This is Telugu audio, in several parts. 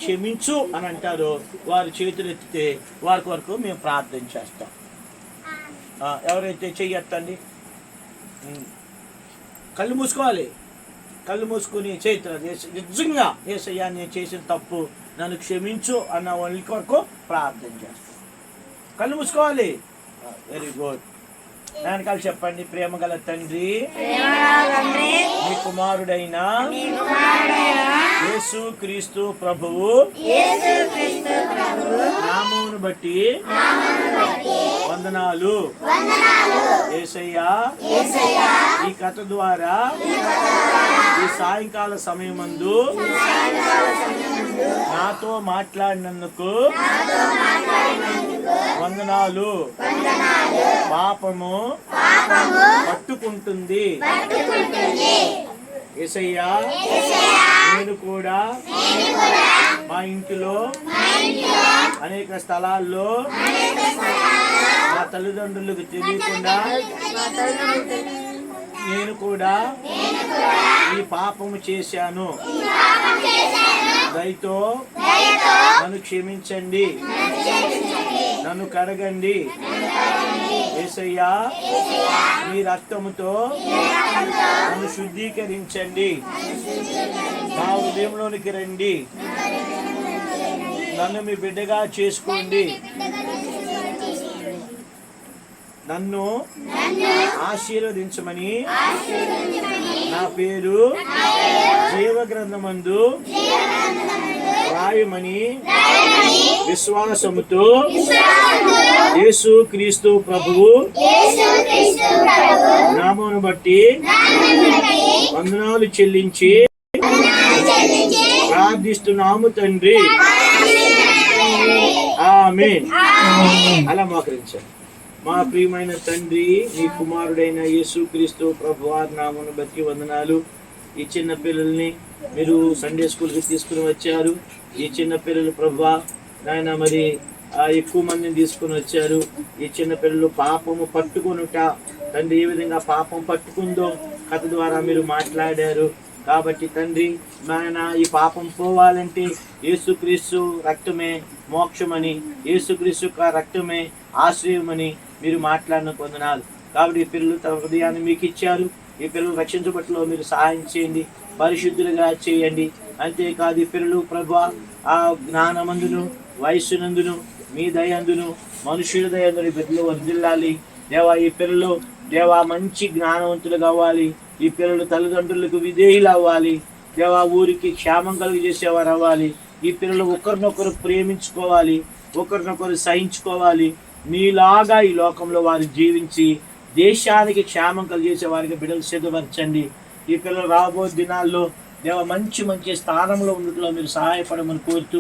క్షమించు అని అంటారో వారు చేతులు ఎత్తితే వారి కొరకు మేము ప్రార్థన చేస్తాం. ఎవరైతే చెయ్యొద్దండి, కళ్ళు మూసుకోవాలి. కళ్ళు మూసుకుని చేతులు నిజంగా యేసయ్యా నేను చేసిన తప్పు నన్ను క్షమించు అన్న వాళ్ళ కొరకు ప్రార్థన చేస్తాం. కళ్ళు మూసుకోవాలి. Very good. వెనకాల చెప్పండి. ప్రేమ గల తండ్రి, మీ కుమారుడైన యేసు క్రీస్తు ప్రభువు నామమును బట్టి వందనాలు. యేసయ్యా, ఈ కథ ద్వారా ఈ సాయంకాల సమయమందు నాతో మాట్లాడినందుకు వందనాలు. పాపము పట్టుకుంటుంది. యేసయ్యా, నేను కూడా మా ఇంటిలో అనేక స్థలాల్లో మా తల్లిదండ్రులకు తెలియకుండా నేను కూడా ఈ పాపము చేశాను. దయతో నన్ను క్షమించండి, నన్ను కడగండి. యేసయ్యా, మీ రక్తముతో నన్ను శుద్ధీకరించండి. నా హృదయంలోనికి రండి, నన్ను మీ బిడ్డగా చేసుకోండి. నన్ను ఆశీర్వదించమని నా పేరు జీవగ్రంథమందు రాయమని విశ్వాసముతో యేసు క్రీస్తు ప్రభువు నామమును బట్టి వందనాలు చెల్లించి ప్రార్థిస్తున్నాము తండ్రి. ఆమేన్. అలా మోకరించండి. మా ప్రియమైన తండ్రి, మీ కుమారుడైన యేసు క్రీస్తు ప్రభువారి నామమును బట్టి వందనాలు. ఈ చిన్న పిల్లల్ని మీరు సండే స్కూల్కి తీసుకుని వచ్చారు. ఈ చిన్న పిల్లలు ప్రభువా నాయన మరి ఎక్కువ మందిని తీసుకుని వచ్చారు. ఈ చిన్న పిల్లలు పాపము పట్టుకునుట తండ్రి ఏ విధంగా పాపం పట్టుకుందో కథ ద్వారా మీరు మాట్లాడారు. కాబట్టి తండ్రి నాయన ఈ పాపం పోవాలంటే యేసుక్రీస్తు రక్తమే మోక్షమని, యేసుక్రీస్తు రక్తమే ఆశ్రయమని మీరు మాట్లాడిన పొందనాలు. కాబట్టి ఈ పిల్లలు తమ హృదయాన్ని మీకు ఇచ్చారు. ఈ పిల్లలు రక్షించబట్లో మీరు సహాయం చేయండి, పరిశుద్ధులుగా చేయండి. అంతేకాదు ఈ పిల్లలు ప్రభువా ఆ జ్ఞానమందును వయస్సునందును మీ దయందును మనుషుల దయందును బిడ్డలు వర్ధిల్లాలి. దేవా ఈ పిల్లలు దేవా మంచి జ్ఞానవంతులు కావాలి. ఈ పిల్లలు తల్లిదండ్రులకు విధేయులు అవ్వాలి. దేవా ఊరికి క్షేమం కలుగజేసేవారు అవ్వాలి. ఈ పిల్లలు ఒకరినొకరు ప్రేమించుకోవాలి, ఒకరినొకరు సహించుకోవాలి. మీలాగా ఈ లోకంలో వారు జీవించి దేశానికి క్షేమం కలిగేసే వారికి బిడ్డలు సిద్ధపరచండి. ఈ పిల్లలు రాబో దినాల్లో దేవ మంచి మంచి స్థానంలో ఉండటంలో మీరు సహాయపడమని కోరుతూ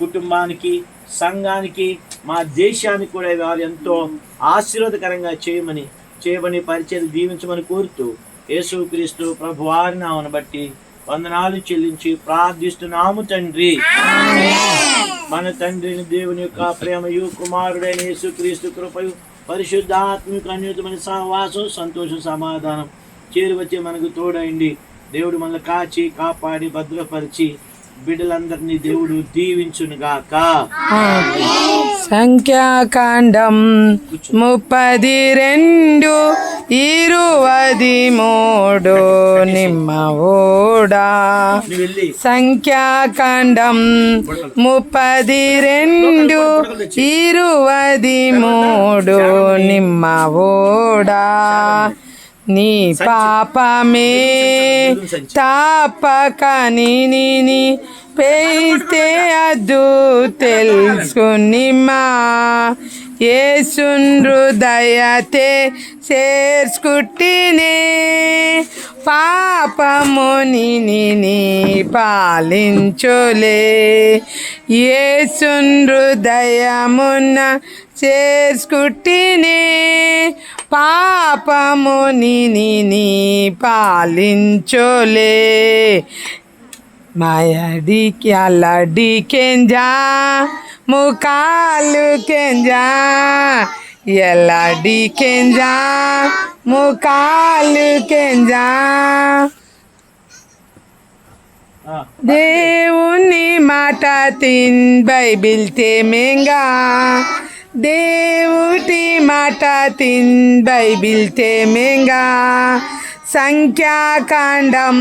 కుటుంబానికి, సంఘానికి, మా దేశానికి కూడా వారు ఎంతో ఆశీర్వాదకరంగా చేయమని పరిచయం దీవించమని కోరుతూ యేసుక్రీస్తు ప్రభువారి నామమును బట్టి వందనాలు చెల్లించి ప్రార్థిస్తున్నాము తండ్రి. మన తండ్రిని దేవుని యొక్క ప్రేమయు కుమారుడైన యేసుక్రీస్తు కృపయు పరిశుద్ధాత్మిక అన్యోన్యమైన సహవాసం సంతోషం సమాధానం చేరువచ్చే మనకు తోడైండి. దేవుడు మనల్ని కాచి కాపాడి భద్రపరిచి బిడ్డలందరినీ దేవుడు దీవించునుగాక. సంఖ్యాకాండం 32:23 నిమ్మవోడా. సంఖ్యాకాండం 32:23 నిమ్మవోడా. నీ పాపమే తాపక నీ పేస్తే అద్దు తెలుసుకునిమా. యేసున్ హృదయతే చేర్చుకుట్టినే పాపము నీ పాలించులే. యేసున్ హృదయమున్న చేర్చుకుట్టినే పాపము నీ పాలించులే. మాయడికి అల్లడి కెంజా ముఖాలు కెంజా ఎల్లడి కెంజా ముఖాలు కెంజా. దేవుని మాట తిన్ బైబిల్ తేమేంగా దేవుటి మాట తిన్ బైబిల్ తేమేంగా సంఖ్యాకాండం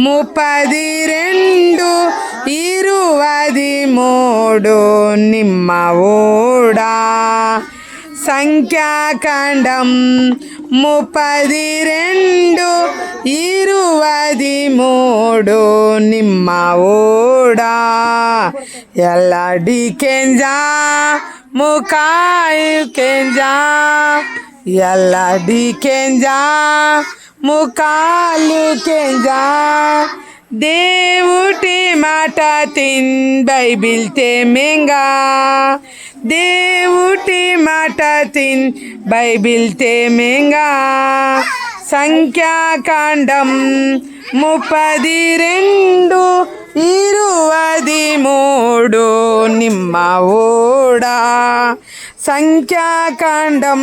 32:23 నిమ్మ ఓడా సంఖ్యాకాండం 32:23 నిమ్మ ఓడా ఎల్లడి కెంజా ముకాయు కెంజా ఎల్లడి కెంజా ముకాలు కెంజా దేవుటి మాట తిన్ బైబిల్ తేమేంగా దేవుటి మాట తిన్ బైబిల్ తేమేంగా సంఖ్యాకాండం 32:23 నిమ్మ ఓడా సంఖ్యాకాండం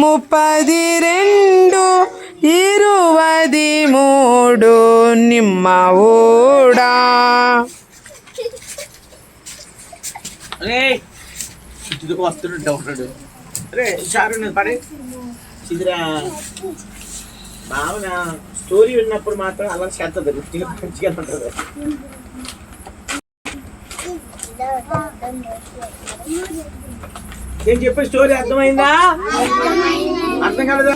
32:23 నిమ్మ ఓడా అరే ఇదిగో వస్తున్నాడు ఒకడు. అరే చారు పడే చిదిరా భావన స్టోరీ విన్నప్పుడు మాత్రం అలా చేస్తుంది మంచిగా ఉంటుంది. నేను చెప్పే స్టోరీ అర్థమైందా? అర్థం కాలేదా?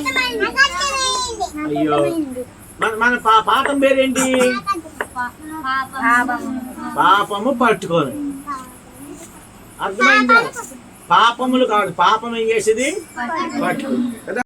అయ్యో మన పాపం పేరేంటి? పాపము పట్టుకోను. అర్థమైందా? పాపములు కాదు, పాపం ఏం చేసేది పట్టుకో కదా.